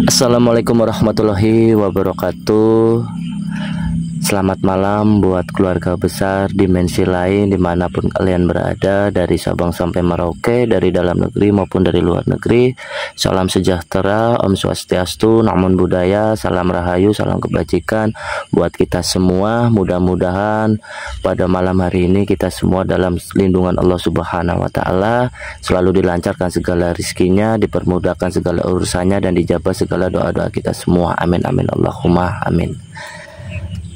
Assalamualaikum warahmatullahi wabarakatuh. Selamat malam buat keluarga besar dimensi lain dimanapun kalian berada, dari Sabang sampai Merauke, dari dalam negeri maupun dari luar negeri. Salam sejahtera, Om Swastiastu, Namo Buddhaya, salam rahayu, salam kebajikan buat kita semua. Mudah-mudahan pada malam hari ini kita semua dalam lindungan Allah Subhanahu wa Ta'ala, selalu dilancarkan segala rizkinya, dipermudahkan segala urusannya, dan dijabah segala doa-doa kita semua. Amin amin Allahumma amin.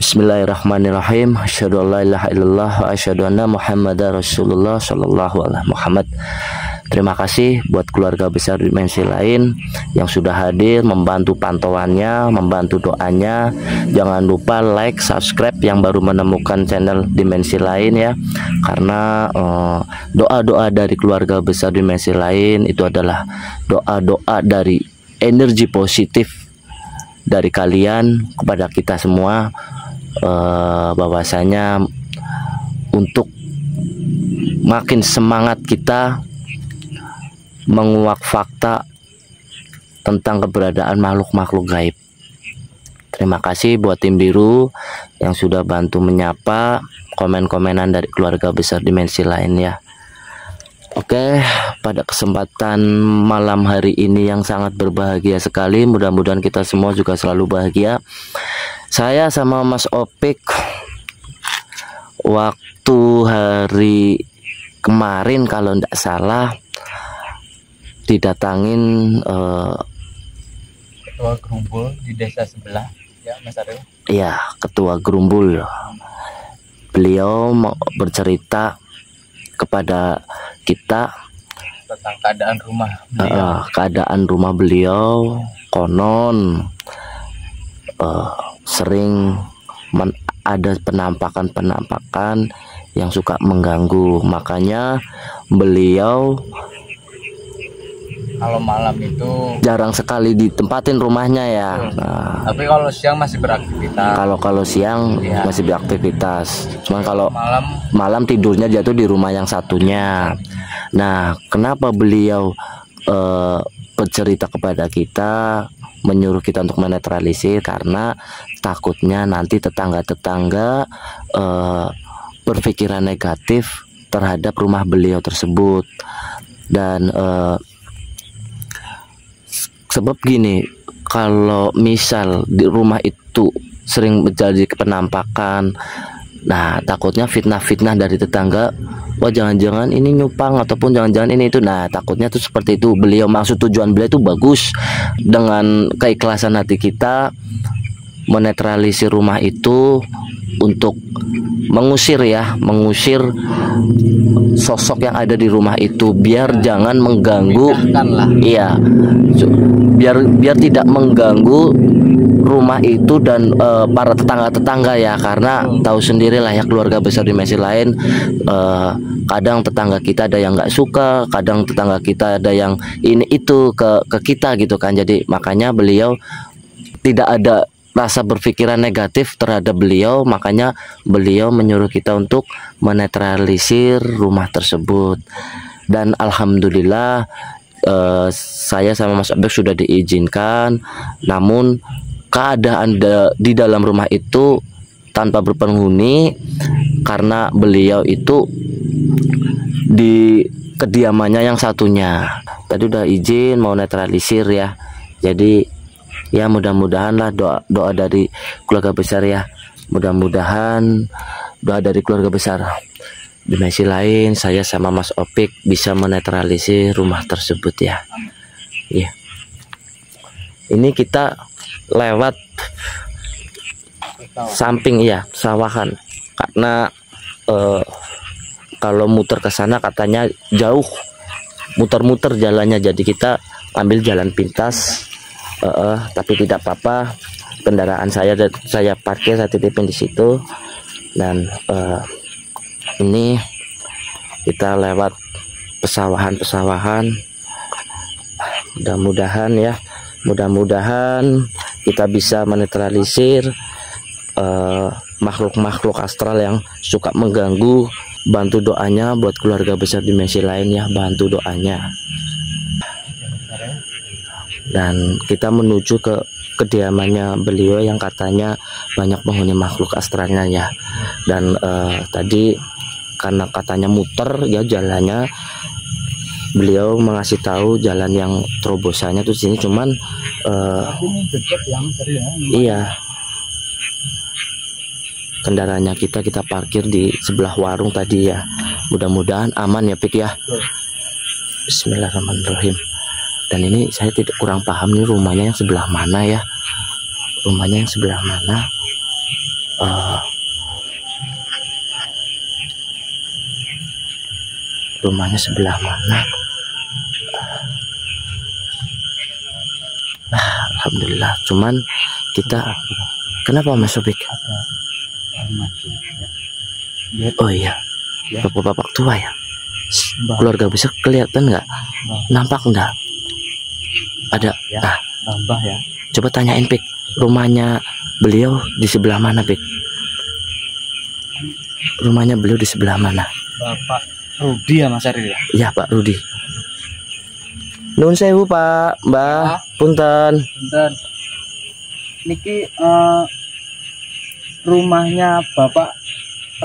Bismillahirrahmanirrahim. Asyhadu an la ilaha illallah wa asyhadu anna Muhammadar Rasulullah sallallahu alaihi Muhammad. Terima kasih buat keluarga besar dimensi lain yang sudah hadir, membantu pantauannya, membantu doanya. Jangan lupa like, subscribe yang baru menemukan channel dimensi lain ya. Karena doa-doa dari keluarga besar dimensi lain itu adalah doa-doa dari energi positif dari kalian kepada kita semua. Bahwasanya untuk makin semangat kita menguak fakta tentang keberadaan makhluk-makhluk gaib. Terima kasih buat tim biru yang sudah bantu menyapa komen-komenan dari keluarga besar dimensi lain ya. Oke, pada kesempatan malam hari ini yang sangat berbahagia sekali, mudah-mudahan kita semua juga selalu bahagia. Saya sama Mas Opik waktu hari kemarin kalau tidak salah didatangin ketua gerumbul di desa sebelah ya Mas Ariel. Iya, ketua gerumbul. Beliau mau bercerita kepada kita tentang keadaan rumah beliau. Keadaan rumah beliau konon sering ada penampakan-penampakan yang suka mengganggu. Makanya beliau kalau malam itu jarang sekali ditempatin rumahnya ya. Nah, tapi kalau siang masih beraktivitas. Kalau siang ya, masih beraktivitas. Cuman kalau malam tidurnya jatuh di rumah yang satunya. Nah, kenapa beliau bercerita kepada kita, menyuruh kita untuk menetralisir, karena takutnya nanti tetangga-tetangga berpikiran negatif terhadap rumah beliau tersebut. Dan sebab gini, kalau misal di rumah itu sering terjadi penampakan, nah takutnya fitnah-fitnah dari tetangga, wah jangan-jangan ini nyupang ataupun jangan-jangan ini itu. Nah takutnya tuh seperti itu. Beliau maksud tujuan beliau itu bagus, dengan keikhlasan hati kita menetralisir rumah itu untuk mengusir sosok yang ada di rumah itu, biar jangan mengganggu. Iya, biar tidak mengganggu rumah itu dan para tetangga-tetangga ya. Karena tahu sendirilah ya, keluarga besar dimensi lain, kadang tetangga kita ada yang nggak suka, kadang tetangga kita ada yang ini itu ke kita gitu kan. Jadi makanya beliau tidak ada rasa berpikiran negatif terhadap beliau, makanya beliau menyuruh kita untuk menetralisir rumah tersebut. Dan alhamdulillah saya sama Mas Abek sudah diizinkan, namun keadaan di dalam rumah itu tanpa berpenghuni, karena beliau itu di kediamannya yang satunya. Tadi udah izin mau netralisir ya. Jadi ya mudah-mudahan lah doa dari keluarga besar ya. Mudah-mudahan doa dari keluarga besar dimensi lain, saya sama Mas Opik bisa menetralisir rumah tersebut ya. Iya. Ini kita lewat samping ya, sawahan. Karena kalau muter ke sana katanya jauh, muter-muter jalannya, jadi kita ambil jalan pintas. Tapi tidak apa-apa, kendaraan saya parkir, saya titipin di situ. Dan ini kita lewat pesawahan, mudah-mudahan kita bisa menetralisir makhluk-makhluk astral yang suka mengganggu. Bantu doanya buat keluarga besar dimensi lain ya, bantu doanya. Dan kita menuju ke kediamannya beliau yang katanya banyak penghuni makhluk astralnya ya. Dan tadi karena katanya muter ya jalannya, beliau mengasih tahu jalan yang terobosannya tuh sini, cuman iya, kendaraannya kita parkir di sebelah warung tadi ya. Mudah-mudahan aman ya Pik ya. Bismillahirrahmanirrahim. Dan ini saya tidak kurang paham nih rumahnya yang sebelah mana ya. Rumahnya yang sebelah mana? Rumahnya sebelah mana? Alhamdulillah. Cuman kita kenapa Mas Opik? Oh iya, bapak-bapak tua ya. Keluarga besar kelihatan nggak? Nampak nggak? Ada. Nah, Tambah ya. coba tanyain Pik, rumahnya beliau di sebelah mana Pik? Rumahnya beliau di sebelah mana? Bapak Rudi ya Mas Aril ya? Iya Pak Rudi. Nuhun sewu Pak, Mbah, punten. Bentar. Niki rumahnya Bapak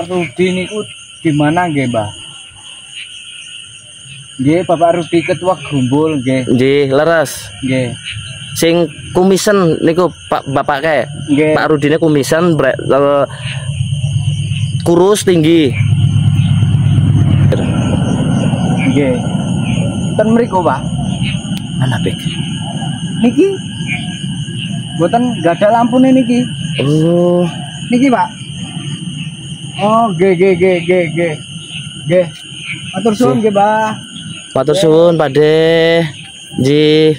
Rudi niku di mana nggih, Mbah? Nggih, Bapak Rudi ketua Grumbul nggih. Nggih, leres. Nggih. Sing kumisen niku Pak Bapak kae. Nggih. Pak Rudine kumisen kurus tinggi. Nggih. Ten mriku, Pak. Mana Pik? Niki mboten gak ada lampu niki. Oh, Niki, Pak. Oh, nggih. Nggih. Matur suwun nggih, Mbah. matur suwun Pakde. Ji,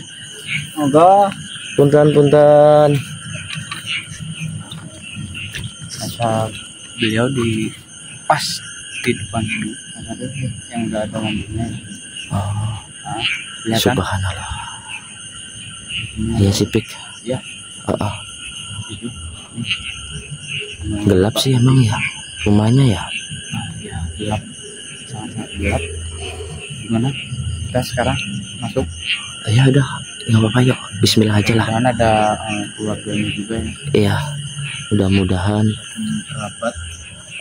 Monggo. punten. Masa beliau di pas di depan sini. Yang enggak ada lampunya. Oh, Nah, kelihatan? subhanallah. Iya sih Pik. Ya. Itu. Gelap sih emang ya rumahnya ya. Ya, gelap. Sangat gelap. Gimana? Kita sekarang masuk. Ya udah, nggak apa-apa yuk. Bismillah aja lah. Dan ada keluarganya juga ya. Iya, mudah-mudahan Kerabat.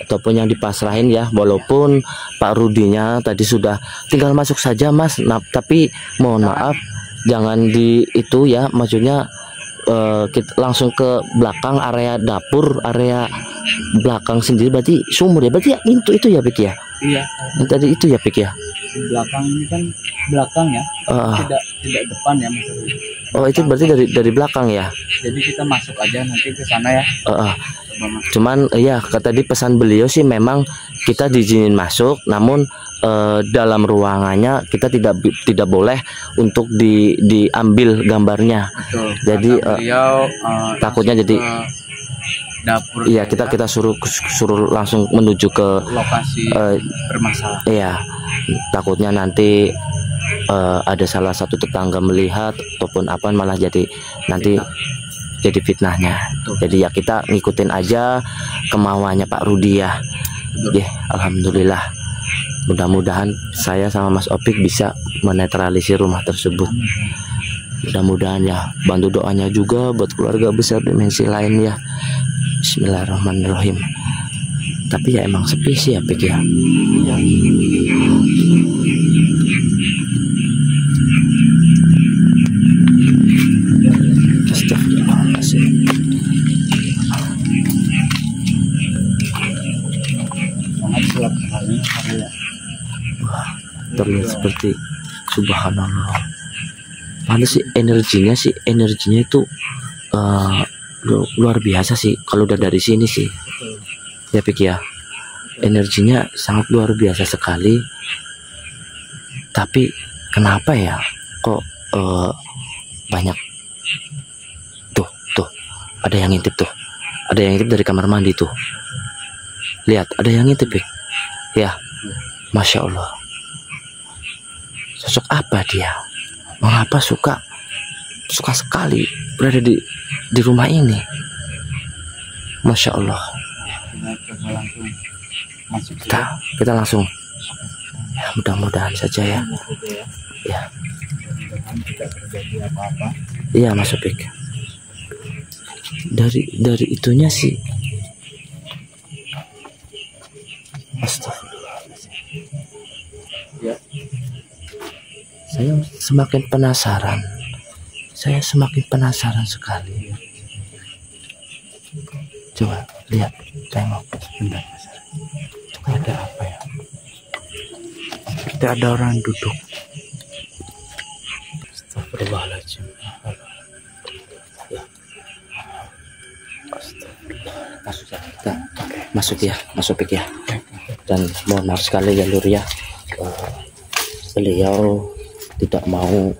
ataupun yang dipasrahin ya, walaupun Pak Rudinya tadi sudah tinggal masuk saja Mas. Nah, tapi mohon maaf jangan di itu ya, maksudnya kita langsung ke belakang area dapur, area belakang sendiri berarti sumur ya, berarti ya, itu ya Pik ya. Iya. Yang tadi itu ya Pik ya. Di belakang ini kan belakang ya. Tidak depan ya Mas. Oh itu berarti dari belakang ya. Jadi kita masuk aja nanti ke sana ya. Coba masuk. Cuman ya tadi pesan beliau sih memang kita diizinin masuk, namun dalam ruangannya kita tidak boleh untuk diambil gambarnya. Betul. Jadi Beliau takutnya langsung jadi ke dapur. iya kita suruh langsung menuju ke lokasi bermasalah. iya, takutnya nanti ada salah satu tetangga melihat ataupun apa malah jadi nanti jadi fitnahnya. Jadi ya kita ngikutin aja kemauannya Pak Rudi ya. Alhamdulillah. Mudah-mudahan saya sama Mas Opik bisa menetralisir rumah tersebut. Mudah-mudahan ya, bantu doanya juga buat keluarga besar dimensi lain ya. Bismillahirrahmanirrahim. Tapi ya emang sepi sih ya Pik ya. Astagfirullahaladzim. Sangat gelap sekali ya. Wah, terlihat seperti subhanallah. Mana sih energinya itu luar biasa sih kalau udah dari sini sih. Ya Pik ya. Energinya sangat luar biasa sekali. Tapi kenapa ya kok banyak tuh ada yang ngintip tuh. Ada yang ngintip dari kamar mandi tuh. Lihat, ada yang ngintip Pik. Ya. Masya Allah. Sosok apa dia? Mengapa suka sekali berada di rumah ini? Masya Allah. Kita langsung masuk Kita langsung ya, mudah-mudahan saja ya. Ya. tidak terjadi apa-apa. Iya Mas Opik. Dari itunya sih. Astagfirullahaladzim. Ya. Saya semakin penasaran. Saya semakin penasaran sekali. Coba lihat, tengok sebentar. Itu ada apa ya? Seperti ada orang duduk. Astagfirullahaladzim. Masuk ya, masuk ya. Dan mohon maaf sekali ya Lur ya, beliau tidak mau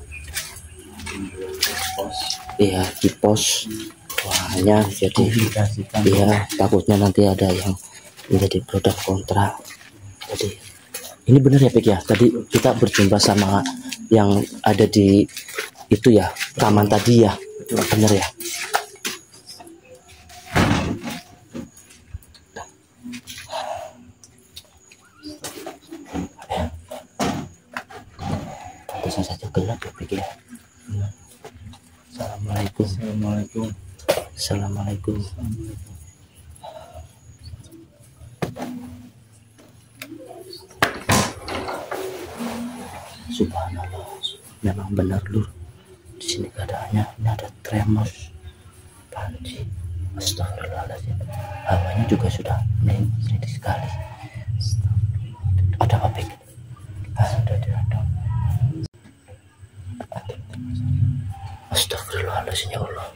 di pos hanya jadi iya, takutnya nanti ada yang menjadi produk kontra. Jadi ini benar ya Pik ya, tadi kita berjumpa sama yang ada di itu ya, rekaman tadi ya, benar ya. Pantesan saja gelap ya Pik ya. Assalamualaikum. Assalamualaikum. Assalamualaikum. Subhanallah, memang benar Lur. Di sini keadaannya ini ada tremors, panci. Astagfirullahaladzim. Hawanya juga sudah meninggi sekali. Ada apa Pik? Ada di radang. Astagfirullahaladzim ya Allah.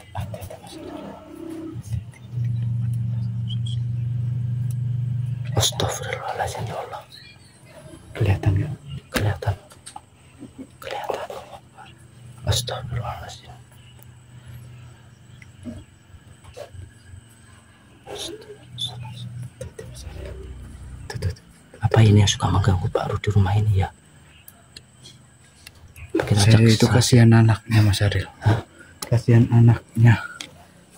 Astagfirullahaladzim ya Allah. Kelihatan nggak? Kelihatan. Astagfirullahaladzim. Apa ini yang suka mengganggu Pak Ru di rumah ini ya? Saya itu kasihan anaknya Mas Aril. Kasihan anaknya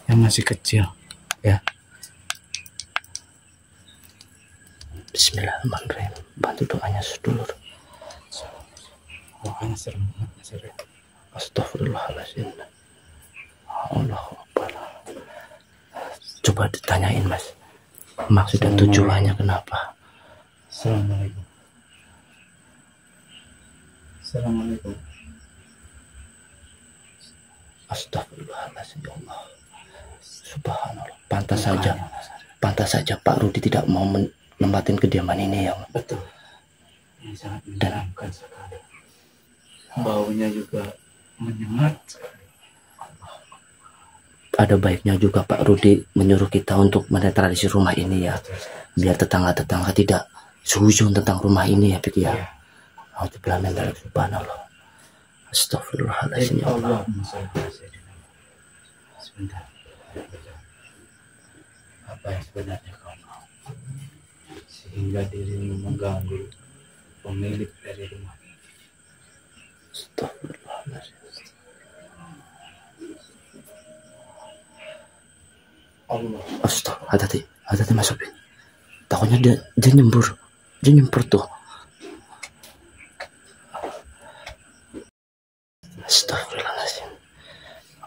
yang masih kecil ya. Bismillahirrahmanirrahim. Bantu doanya sedulur. Makanya serem banget Mas Aril. Astagfirullahaladzim. Allahu Akbar. Coba ditanyain Mas, maksud dan tujuannya kenapa? Assalamualaikum. Assalamualaikum. Astagfirullahaladzim ya Allah. Subhanallah. Pantas saja Pak Rudi tidak mau menempatin kediaman ini ya. Betul. Ini sangat menyeramkan sekali. Baunya juga menyengat sekali. Ada baiknya juga Pak Rudi menyuruh kita untuk menetralisir rumah ini ya, biar tetangga-tetangga tidak suzon tentang rumah ini ya Pik ya. Subhanallah. Astagfirullahaladzim ya Allah. Sebentar. Apa yang sebenarnya kau mau sehingga dirimu mengganggu pemilik dari rumah ini? Astagfirullahaladzim. Allah. Hati-hati masuk. Takutnya dia nyembur tuh. Astagfirullahaladzim.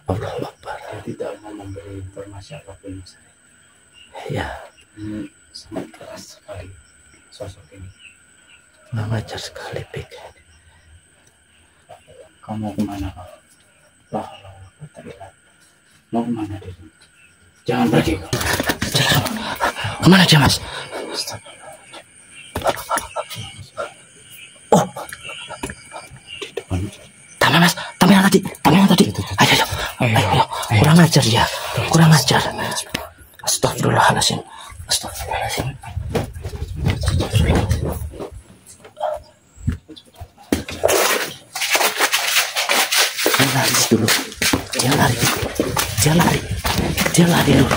Allahu Akbar. Saya tidak mau memberi informasi apapun Mas. Ya. Ini sangat keras sekali sosok ini. Mengajar sekali Pik. Kamu kemana kau? Mau kemana diri? Jangan pergi kau. Kemana aja Mas? Oh, Di depan. taman Mas, taman yang tadi. Ayo. Kurang ajar ya, kurang ajar. Astagfirullahaladzim. Dia lari dulu.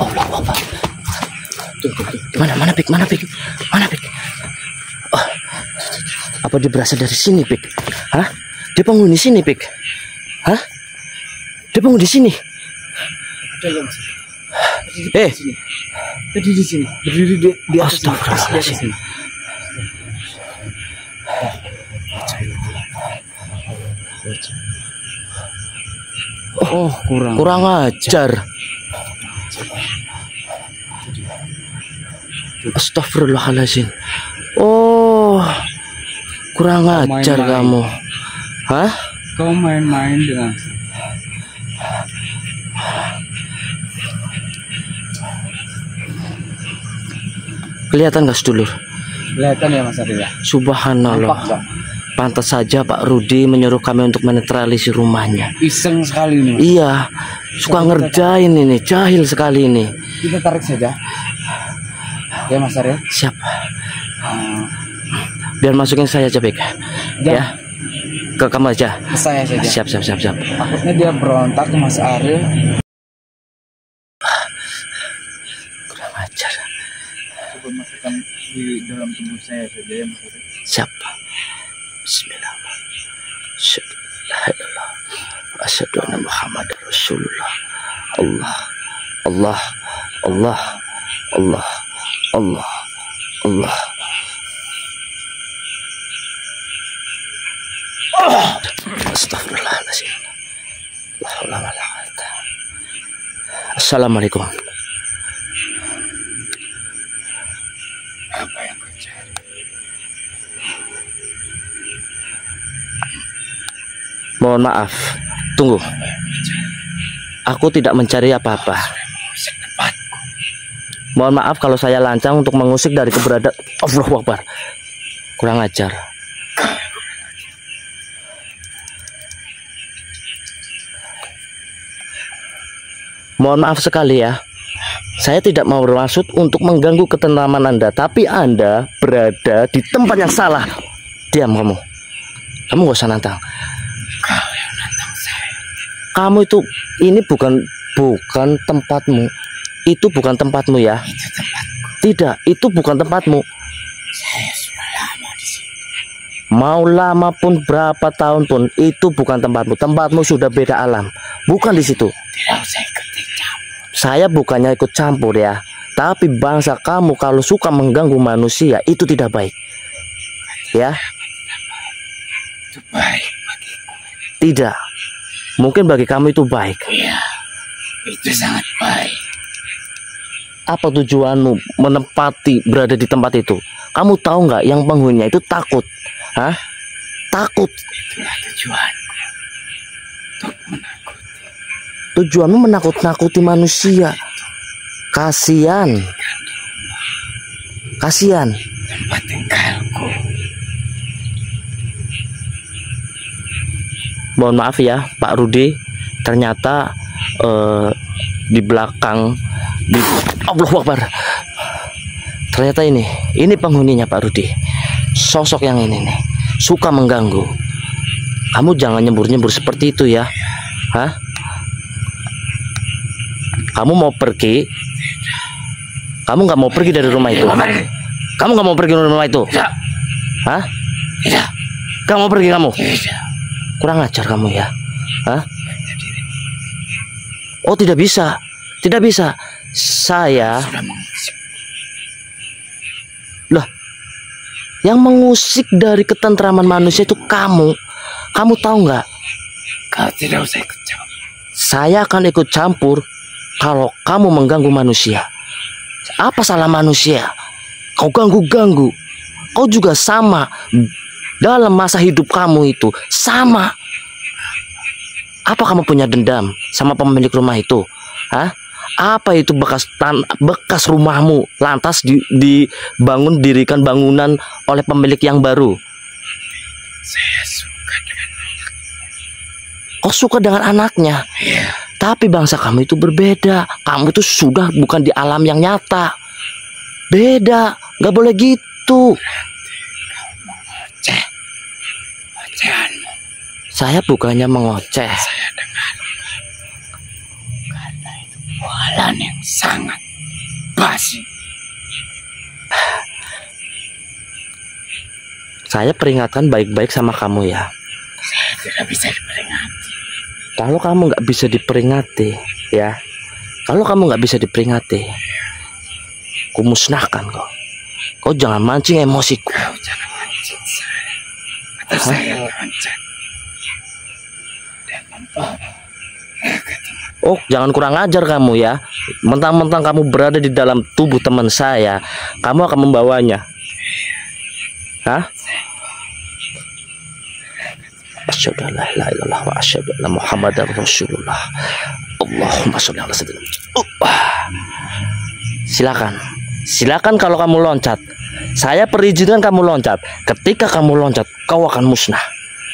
Allah Akbar. Mana Pik? Oh, apa dia berasal dari sini Pik? Hah? Dia penghuni sini Pik? Hah? Dia penghuni sini? Berdiri di sini. Berdiri di atas. Astagfirullahaladzim. Oh, kurang ajar. Astagfirullahaladzim. Oh, kurang ajar kamu. Hah? Kau main-main dengan kelihatan gak sedulur? kelihatan ya Mas Arya. Subhanallah. Pantas saja Pak Rudi menyuruh kami untuk menetralisir rumahnya. Iseng sekali ini Mas. Iya, suka ngerjain ini, jahil sekali ini. Kita tarik saja ya Mas Arya. Siap. Biar masukin saya aja Bek. Ya, ke kamu aja. Ke saya saja. Siap. Takutnya dia berontak ke Mas Arya. Kurang ajar. Coba masukkan di dalam tubuh saya saja ya Mas Arya. Siap. Bismillah. Asyhadu anna Muhammadar Rasulullah. Allah. Astagfirullahaladzim. Assalamualaikum. Apa yang terjadi? Mohon maaf. Tunggu. Aku tidak mencari apa-apa. Mohon maaf kalau saya lancang untuk mengusik dari keberadaan. Allahu Akbar. Kurang ajar. Mohon maaf sekali ya. Saya tidak mau bermaksud untuk mengganggu ketentraman Anda, tapi Anda berada di tempat yang salah. Diam kamu. Kamu gak usah nantang. Kamu itu, ini bukan tempatmu. Itu bukan tempatmu ya. Itu tempatku. Tidak, itu bukan tempatmu. Saya sudah lama di sini. Mau lama pun, berapa tahun pun, itu bukan tempatmu. Tempatmu sudah beda alam. Bukan di situ. Tidak usah ikut campur. Saya bukannya ikut campur ya. Tapi bangsa kamu kalau suka mengganggu manusia itu tidak baik. Ya. Itu baik bagiku. Tidak. Mungkin bagi kamu itu baik. Iya, itu sangat baik. Apa tujuanmu menempati berada di tempat itu? Kamu tahu nggak yang penghuninya itu takut? Hah? Takut. Itulah tujuanku. Untuk menakuti. Tujuanmu menakut-nakuti manusia. Kasihan. Kasihan. Tempat tinggalku. Mohon maaf ya Pak Rudi. Ternyata di belakang Allahu Akbar. Ternyata ini penghuninya Pak Rudi. Sosok yang ini nih suka mengganggu. Kamu jangan nyembur-nyembur seperti itu ya. Hah? Kamu mau pergi? Kamu nggak mau pergi dari rumah itu? Kamu nggak mau pergi dari rumah itu? Hah? Tidak. Kamu mau pergi kamu? Tidak. Kurang ajar kamu ya. Hah? Oh, tidak bisa. Tidak bisa. Saya Sudah mengusik. Lah, yang mengusik dari ketentraman manusia itu kamu. Kamu tahu nggak? Kau tidak usah ikut campur. Saya akan ikut campur kalau kamu mengganggu manusia. Apa salah manusia? Kau ganggu-ganggu. Kau juga sama. Dalam masa hidup kamu itu sama. Apa kamu punya dendam sama pemilik rumah itu? Hah? Apa itu bekas rumahmu lantas dirikan bangunan oleh pemilik yang baru? Saya suka dengan anak. Kau suka dengan anaknya? Iya. Tapi bangsa kamu itu berbeda. Kamu itu sudah bukan di alam yang nyata. Beda. Gak boleh gitu. Ceh. Ocehanmu. Saya bukannya mengoceh. Saya dengar. Karena itu bualan yang sangat basi. Saya peringatkan baik-baik sama kamu ya. Saya tidak bisa diperingati. Kalau kamu nggak bisa diperingati, ya. Kalau kamu nggak bisa diperingati, kumusnahkan kau. Kau jangan mancing emosiku. Kau jangan mancing saya. Atau saya loncat. Oh, jangan kurang ajar kamu ya. Mentang-mentang kamu berada di dalam tubuh teman saya, kamu akan membawanya. Hah? Asyhadu an la ilaha illallah wa asyhadu anna Muhammadar Rasulullah. Allahumma sholli ala sayyidina. Silakan. Silakan kalau kamu loncat. Saya perizinkan kamu loncat. Ketika kamu loncat, kau akan musnah.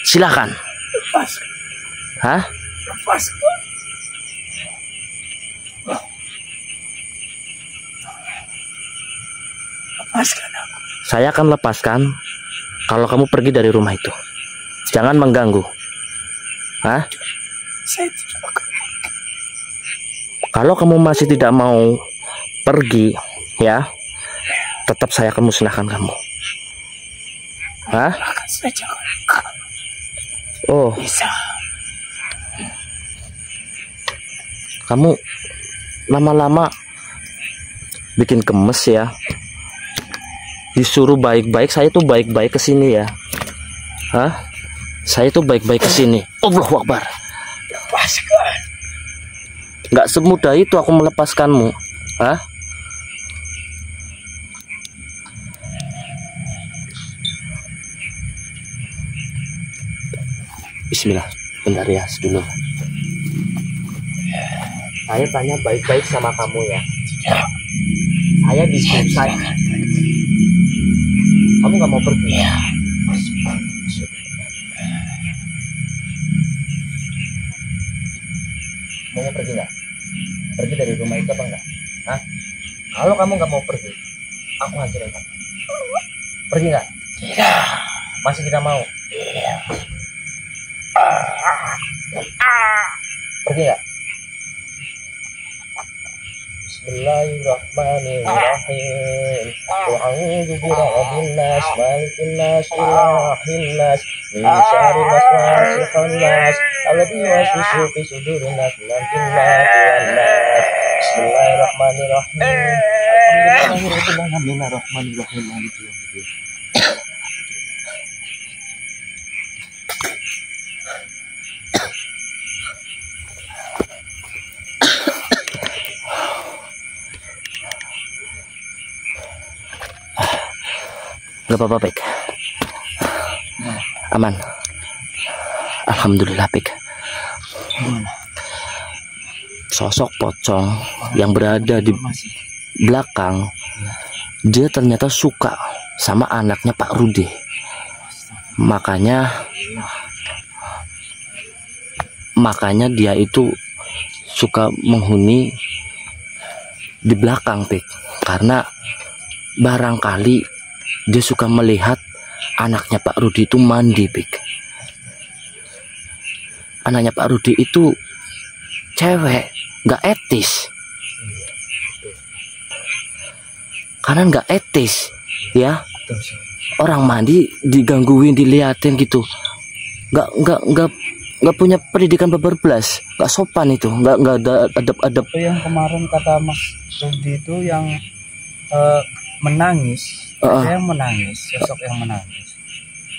Silakan. Lepas. Hah? Lepas. Lepaskan aku. Saya akan lepaskan kalau kamu pergi dari rumah itu. Jangan mengganggu. Hah? Saya tidak akan. Kalau kamu masih tidak mau pergi, ya, tetap saya akan musnahkan kamu. Hah? Akan saja. Oh, Bisa. kamu lama-lama bikin gemes ya. Disuruh baik-baik, saya tuh baik-baik ke sini ya. Hah? Saya tuh baik-baik ke sini. Allahu Akbar. Lepaskan. Nggak semudah itu aku melepaskanmu. Hah? Bismillah. Bentar ya, dulu. Saya tanya baik-baik sama kamu ya. Saya disuruh saya. Kamu nggak mau pergi? Ya. Mau pergi nggak? Pergi dari rumah itu apa enggak? Hah? Kalau kamu nggak mau pergi, aku hancurin kamu. Pergi nggak? Tidak. Masih tidak mau? Iya. Pergi nggak? Bismillahirrahmanirrahim. Wa'udzu birabbin nas, malikin nas, ilahin nas, min syarril waswasil khannas, alladzi yuwaswisu fi sudurin nas, min jinnati wan nas. Bismillahirrahmanirrahim. Alhamdulillahirrahmanirrahim. Maliki yaumiddin. Gak apa-apa, Pek. Aman. Alhamdulillah, Pek. Sosok pocong yang berada di belakang, dia ternyata suka sama anaknya Pak Rudi. Makanya dia itu suka menghuni di belakang, Pek. Karena barangkali dia suka melihat anaknya Pak Rudi itu mandi, Pik. Anaknya Pak Rudi itu cewek, nggak etis. Karena nggak etis, ya. Orang mandi digangguin, diliatin gitu. Nggak punya pendidikan berblas, nggak sopan itu, nggak ada adab-adab. Itu yang kemarin kata Mas Rudi itu yang menangis. Ada yang menangis, sosok yang menangis.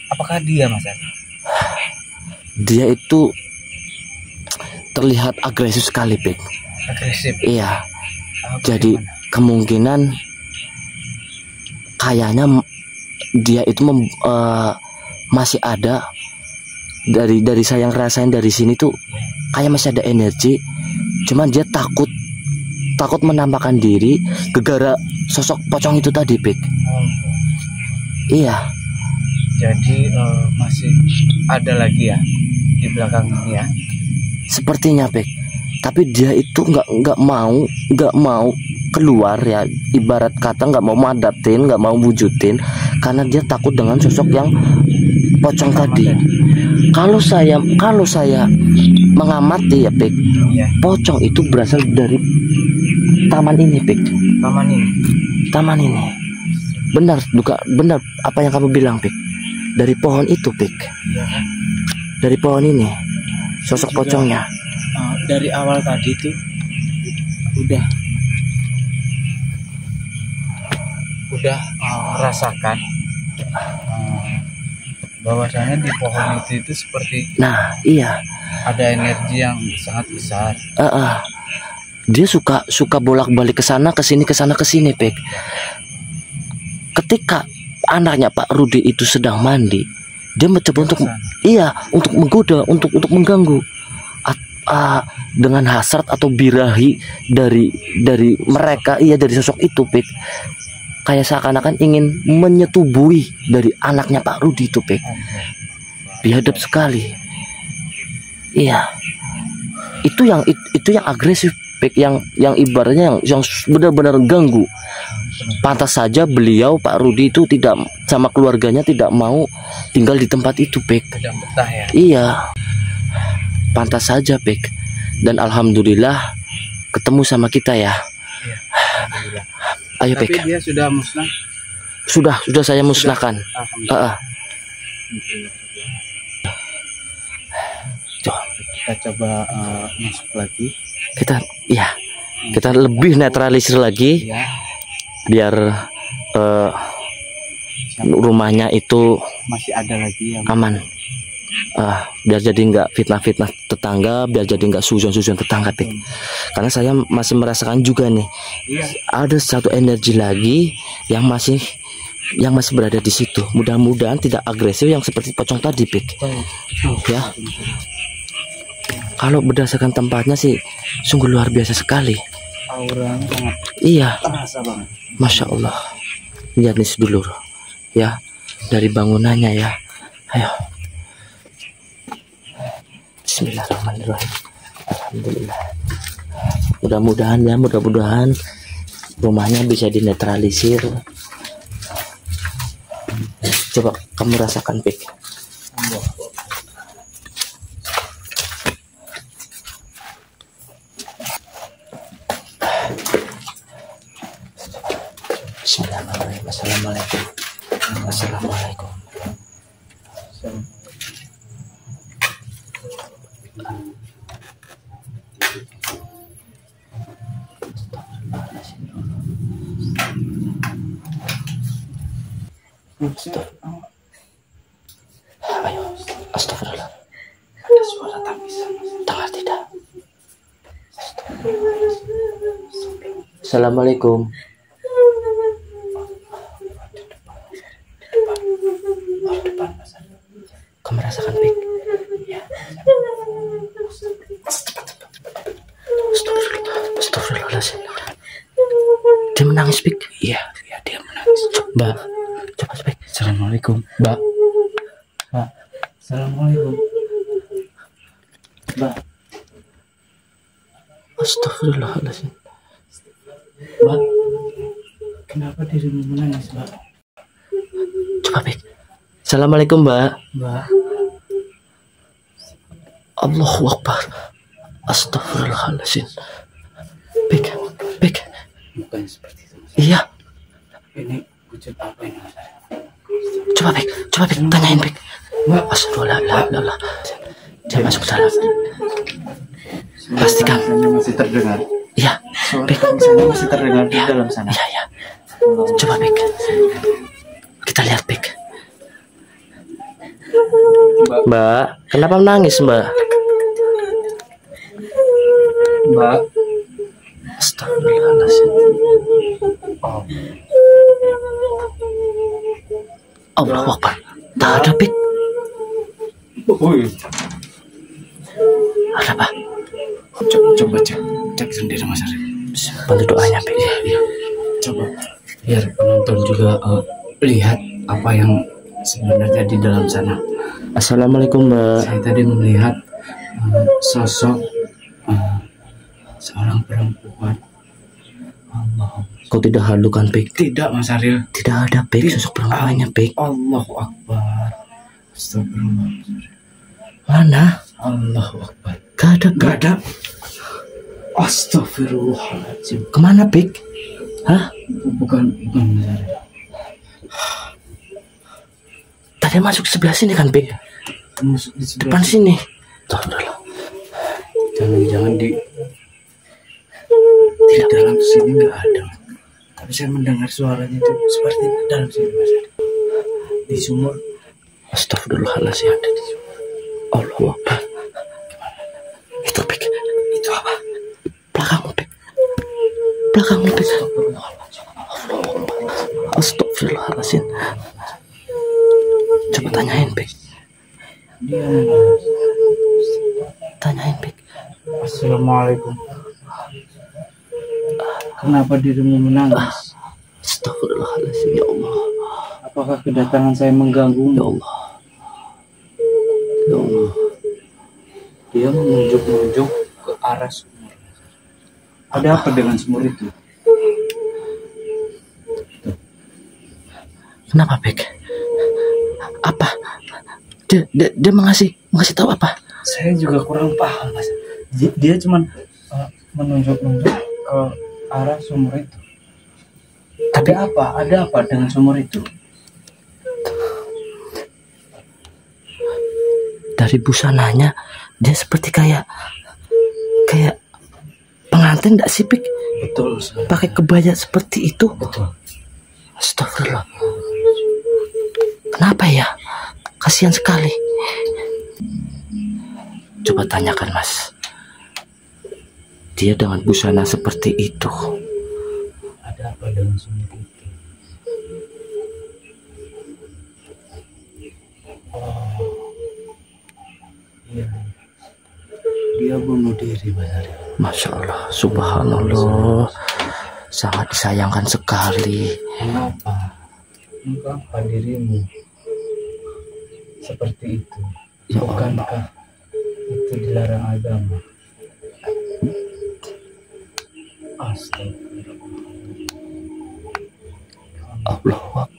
Apakah dia, Mas? Dia itu terlihat agresif sekali, Pik. Agresif. Iya. Jadi kemungkinan kayaknya dia itu masih ada dari saya yang rasain dari sini tuh kayak masih ada energi. Cuman dia takut menampakkan diri gegara sosok pocong itu tadi, Pik. Iya. Jadi masih ada lagi ya di belakang ini ya. Sepertinya, Pik. Tapi dia itu nggak mau keluar ya. Ibarat kata nggak mau madatin, nggak mau wujudin karena dia takut dengan sosok yang pocong tadi. Kalau saya mengamati ya, Pik. Ya. Pocong itu berasal dari taman ini, Pik. Taman ini. Benar apa yang kamu bilang, Pik. Dari pohon itu, Pik. Ya. Dari pohon ini. Sosok juga, pocongnya. Dari awal tadi tuh udah rasakan bahwasanya di pohon itu seperti Nah, iya. ada energi yang sangat besar. Dia suka bolak-balik ke sana ke sini Pek. Ketika anaknya Pak Rudi itu sedang mandi, dia mencoba untuk menggoda, untuk mengganggu. Dengan hasrat atau birahi dari mereka, dari sosok itu, Pek. Kayak seakan-akan ingin menyetubuhi dari anaknya Pak Rudi itu, Pek. Biadab sekali. Iya. Itu yang agresif, Pek, yang ibaratnya yang benar-benar ganggu. Pantas saja beliau Pak Rudi itu tidak sama keluarganya tidak mau tinggal di tempat itu, Pek. Tidak betah ya. Iya. Pantas saja, Pek. Dan alhamdulillah ketemu sama kita ya. Iya, alhamdulillah. Ayo, Tapi Pek. dia sudah musnah. Sudah saya musnahkan. Alhamdulillah. Kita coba masuk lagi. Kita lebih netralisir lagi, Ya. biar rumahnya itu Masih ada lagi yang aman. Biar jadi nggak fitnah-fitnah tetangga, biar jadi nggak suzon-suzon tetangga, Pek. Karena saya masih merasakan juga nih, ada satu energi lagi yang masih berada di situ. Mudah-mudahan tidak agresif yang seperti pocong tadi, Pek. Ya. Kalau berdasarkan tempatnya sih sungguh luar biasa sekali. aura sangat Iya, terasa banget. Masya Allah. Lihat nih sedulur, ya, dari bangunannya ya. Ayo. Bismillahirrahmanirrahim. Alhamdulillah. Mudah-mudahan rumahnya bisa dinetralisir. Coba kamu rasakan, Pek. Bismillahirrahmanirrahim. Assalamualaikum. Assalamualaikum. Ayo, astagfirullah. Ada suara tangisan. Dengar tidak? Assalamualaikum. Kamu merasakan, Pek? Ya. Astagfirullahaladzim. Dia menangis, Pek. Iya, dia menangis. Mbak, coba, Pek. Assalamualaikum, Mbak. Assalamualaikum, Mbak. Astagfirullahaladzim. Mbak, kenapa dirimu menangis, Mbak? Coba, Pek. Assalamualaikum, Mbak. Mbak, Allahu Akbar. Astagfirullahaladzim. Pek. bukan seperti itu, Mas. Iya. Ini wujud apa ini, Mas? Coba, Pek. Tanyain, Pek. Astagfirullahaladzim. Dia masuk ke dalam. Pastikan. Tangisannya masih terdengar. Iya. Suara Pek. tangisannya masih terdengar di dalam sana. Iya. Coba, Pek. Kita lihat, Pek. Mbak, kenapa menangis, Mbak? Mbak. Astagfirullahaladzim. Oh, Allahu Akbar. Tak ada, Pek. Ada apa? Coba cek sendiri, Mas Arif. Bantu doanya, Pek. Iya. Coba biar penonton juga lihat apa yang sebenarnya di dalam sana. Assalamualaikum, Mbak. Saya tadi melihat sosok seorang perempuan. Allah. Kau tidak halu kan, Pek? Tidak, Mas Aril. Tidak ada, Pek. Sosok perempuannya, Pek. Allahu Akbar. Astagfirullah. Mana? Allahu Akbar. Gak ada, Pek. Gak ada. Astagfirullahaladzim. Kemana, Pek? Hah? Bukan Mas Aril. Tadi masuk sebelah sini kan, Pek? Masuk di sebelah Depan sini. Astagfirullah. Jangan-jangan di dalam sini nggak ada. Tapi saya mendengar suaranya itu seperti di dalam sini, Mas. Di sumur. Astagfirullahaladzim. Ada di sumur. Allahu Akbar. Gimana belakangmu Pik. Astagfirullahaladzim. Coba tanyain Pik. Tanyain Pik. Assalamualaikum. Kenapa dirimu menangis? Astagfirullahaladzim ya Allah. Apakah kedatangan saya mengganggu? Ya Allah. Ya Allah. Dia menunjuk-nunjuk ke arah sumur. Ada apa dengan sumur itu? Kenapa Pik? Apa? Dia mengasih tahu apa? Saya juga kurang paham, Mas. Dia cuma menunjuk-nunjuk ke arah sumur itu. Tapi Ada apa dengan sumur itu? Dari busananya dia seperti kayak pengantin enggak sih Pik? Betul. Pakai kebaya seperti itu. Betul. Astagfirullah. Kenapa ya? Kasihan sekali. Coba tanyakan Mas. Dia dengan busana seperti itu. Ada apa dengan sumur itu? Oh, iya. Dia bunuh diri, Mas Arif. Masya Allah, subhanallah. Sangat disayangkan sekali. Mengapa dirimu seperti itu? Ya Bukankah itu dilarang agama? Allahu Akbar.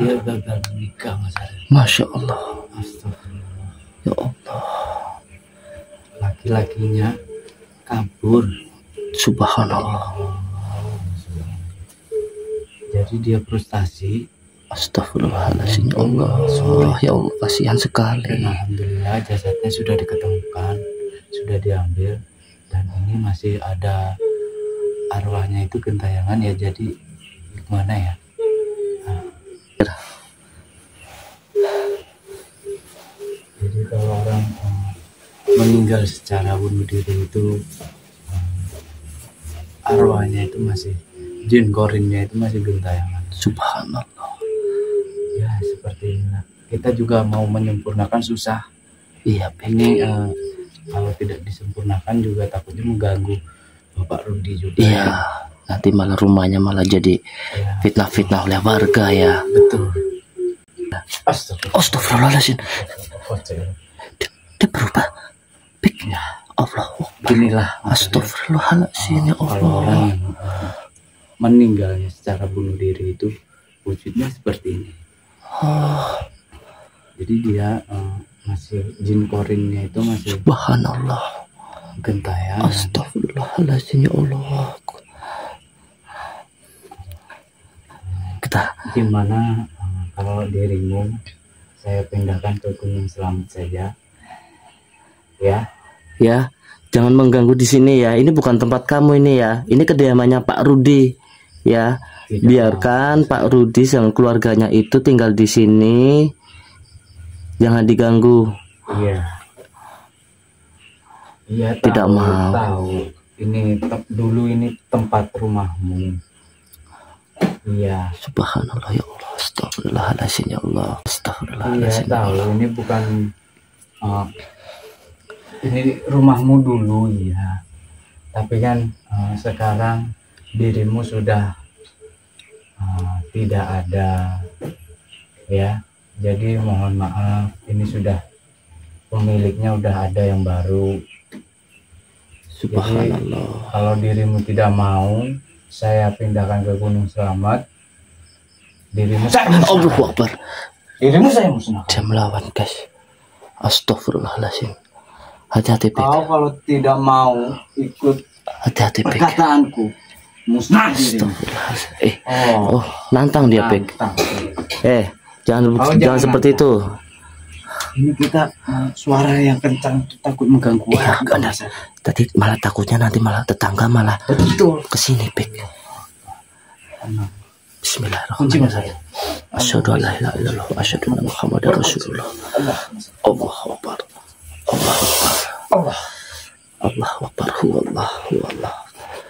Dia gagal menikah, Mas Arif. Masya Allah. Astagfirullah. Ya Allah. Laki-lakinya kabur. Subhanallah. Jadi dia frustasi. Astagfirullahaladzim ya Allah. Ya Allah, kasihan sekali. Dan alhamdulillah jasadnya sudah diketemukan, sudah diambil, dan ini masih ada arwahnya itu gentayangan ya. Jadi gimana ya? Jadi kalau orang meninggal secara bunuh diri itu, arwahnya itu masih, jin korinnya itu masih gentayangan. Subhanallah. Ya seperti ini. Kita juga mau menyempurnakan susah. Iya Ini kalau tidak disempurnakan juga takutnya mengganggu Bapak Rudi juga. Iya. Nanti malah rumahnya malah jadi fitnah-fitnah oleh warga ya. Betul. Astagfirullahaladzim. Dia berubah. Pik. Ya. Allah. Inilah Astagfirullahaladzim ya kalau orang Allah. yang meninggalnya secara bunuh diri itu wujudnya seperti ini. Jadi dia masih jin korinnya itu masih Subhanallah. gentayangan. Astagfirullahaladzim ya Allah. Kita Gimana kalau dirimu saya pindahkan ke Gunung Selamat saja, ya? ya, jangan mengganggu di sini ya. Ini bukan tempat kamu ini ya. Ini kediamannya Pak Rudi ya. Tidak Biarkan Pak Rudi dan keluarganya itu tinggal di sini. Jangan diganggu. Iya. Iya. Tidak mau. Tahu. Ini dulu ini tempat rumahmu. Iya. Subhanallah ya Allah. Astagfirullahaladzim ya Allah. Iya Astagfirullahaladzim. tahu. Ini bukan. Ini rumahmu dulu ya. Tapi kan sekarang dirimu sudah tidak ada ya. Jadi mohon maaf, ini sudah pemiliknya udah ada yang baru. Subhanallah. Jadi, kalau dirimu tidak mau saya pindahkan ke Gunung Selamat, dirimu saya Allahu Akbar. Dirimu saya musnahkan. Dia melawan guys. Astagfirullahaladzim. Hati-hati Pik. Kau kalau tidak mau ikut Hati-hati Pik. perkataanku, musnah dirimu. Astagfirullahaladzim. Oh, nantang dia Pik. Jangan jangan seperti itu. Ini kita suara yang kencang takut mengganggu. Iya benar. Tadi malah takutnya nanti malah tetangga malah Betul. kesini Pik. Bismillahirrahmanirrahim. Asyhadu an la ilaha illallah wa asyhadu anna Muhammadar Rasulullah. Allahu Akbar. Allahu Akbar. Allah. Allahu Akbar. Huwallah.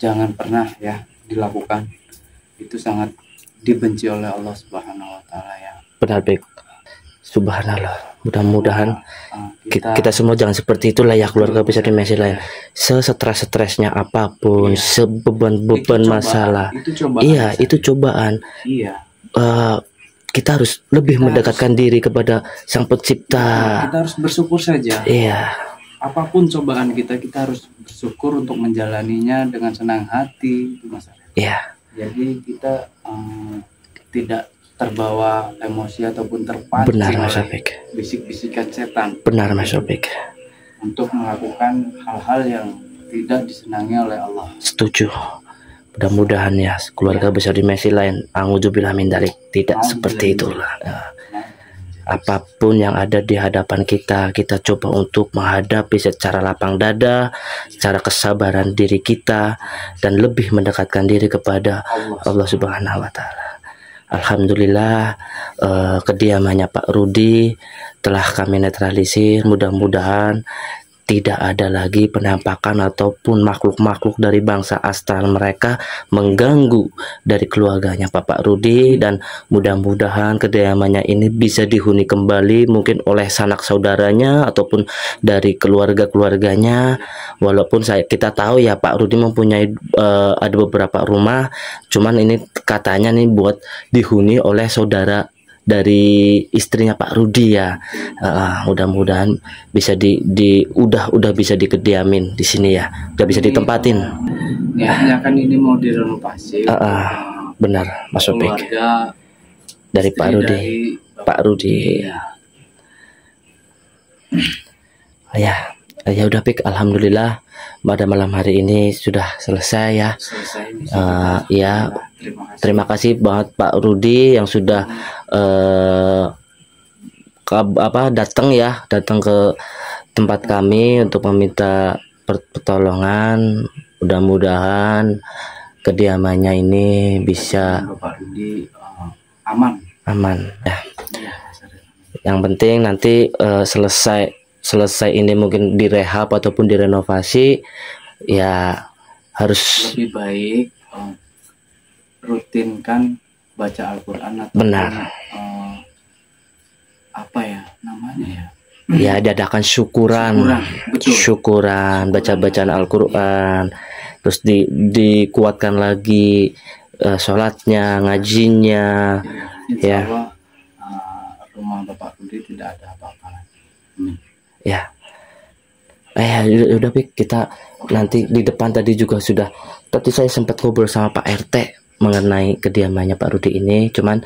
jangan pernah ya dilakukan. Itu sangat dibenci oleh Allah Subhanahu wa taala ya. Benar, baik. Subhanallah. Mudah-mudahan kita kita semua jangan seperti itulah ya, keluarga besar di Messi lain. Sestres-stresnya apapun, sebeban-beban masalah. Iya, itu cobaan. Iya. Kita harus lebih mendekatkan diri kepada Sang Pencipta. Kita harus bersyukur saja. Iya. Apapun cobaan kita harus bersyukur untuk menjalaninya dengan senang hati, itu Mas. Iya. Jadi kita tidak terbawa emosi ataupun terpancing Benar, Mas oleh Opik. bisik-bisikan setan. Benar, Mas Opik. Untuk melakukan hal-hal yang tidak disenangi oleh Allah. Setuju. Mudah-mudahan ya keluarga besar di Messi lain, a'udzubillah min dzalik, tidak seperti itulah. Apapun yang ada di hadapan kita, kita coba untuk menghadapi secara lapang dada, secara kesabaran diri kita, dan lebih mendekatkan diri kepada Allah Subhanahu wa taala. Alhamdulillah, kediamannya Pak Rudi telah kami netralisir. Mudah-mudahan tidak ada lagi penampakan ataupun makhluk-makhluk dari bangsa astral mereka mengganggu dari keluarganya Bapak Rudi, dan mudah-mudahan kediamannya ini bisa dihuni kembali mungkin oleh sanak saudaranya ataupun dari keluarga-keluarganya. Walaupun kita tahu ya Pak Rudi mempunyai ada beberapa rumah, cuman ini katanya nih buat dihuni oleh saudara dari istrinya Pak Rudi ya. Mudah-mudahan bisa udah bisa dikediamin di sini ya, udah bisa ditempatin. Ya kan ini mau direnovasi. Benar, Mas Opik. Dari Pak Rudi. Pak Rudi. Ya udah Pik, alhamdulillah pada malam hari ini sudah selesai ya. Ya, terima kasih banget Pak Rudi yang sudah datang ke tempat kami untuk meminta pertolongan. Mudah-mudahan kediamannya ini bisa Bapak Rudi aman ya. Yang penting nanti selesai ini mungkin direhab ataupun direnovasi ya, harus lebih baik rutinkan baca Al-Quran atau benar. Apa ya namanya ya? Ya, diadakan syukuran, baca-bacaan Al-Quran, terus dikuatkan lagi sholatnya, ngajinya. Insya Allah, rumah Bapak Rudi tidak ada apa-apa. Ya, udah Pik, kita nanti di depan tadi juga tadi saya sempat ngobrol sama Pak RT mengenai kediamannya Pak Rudi ini, cuman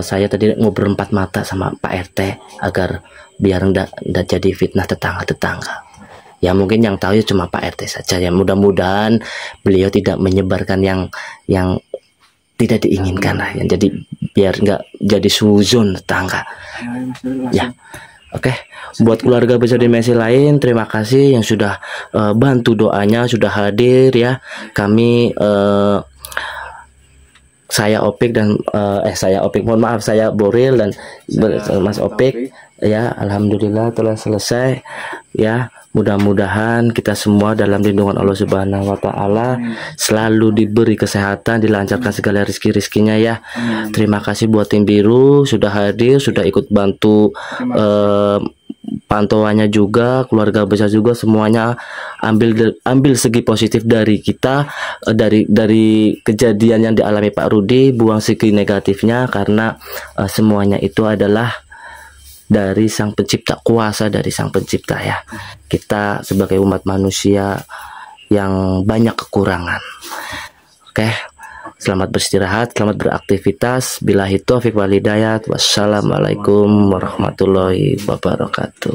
saya tadi ngobrol 4 mata sama Pak RT agar biar nggak jadi fitnah tetangga-tetangga. Ya mungkin yang tahu ya cuma Pak RT saja ya. Mudah-mudahan beliau tidak menyebarkan yang tidak diinginkan lah, yang jadi biar nggak jadi suzon tetangga. Ya. Oke, buat keluarga besar di Messi lain, terima kasih yang sudah bantu doanya, sudah hadir ya. Kami saya Opik dan mohon maaf, saya Boril dan Mas Opik ya. Alhamdulillah telah selesai ya. Mudah-mudahan kita semua dalam lindungan Allah Subhanahu wa taala, selalu diberi kesehatan, dilancarkan segala rezeki-rezekinya ya. Terima kasih buat tim biru sudah hadir, sudah ikut bantu pantauannya juga, keluarga besar juga, semuanya ambil segi positif dari kita, dari kejadian yang dialami Pak Rudi, buang segi negatifnya, karena semuanya itu adalah dari Sang Pencipta, kuasa dari Sang Pencipta ya. Kita sebagai umat manusia yang banyak kekurangan. Oke, selamat beristirahat, selamat beraktivitas. Billahi taufiq wal hidayah. Wassalamualaikum warahmatullahi wabarakatuh.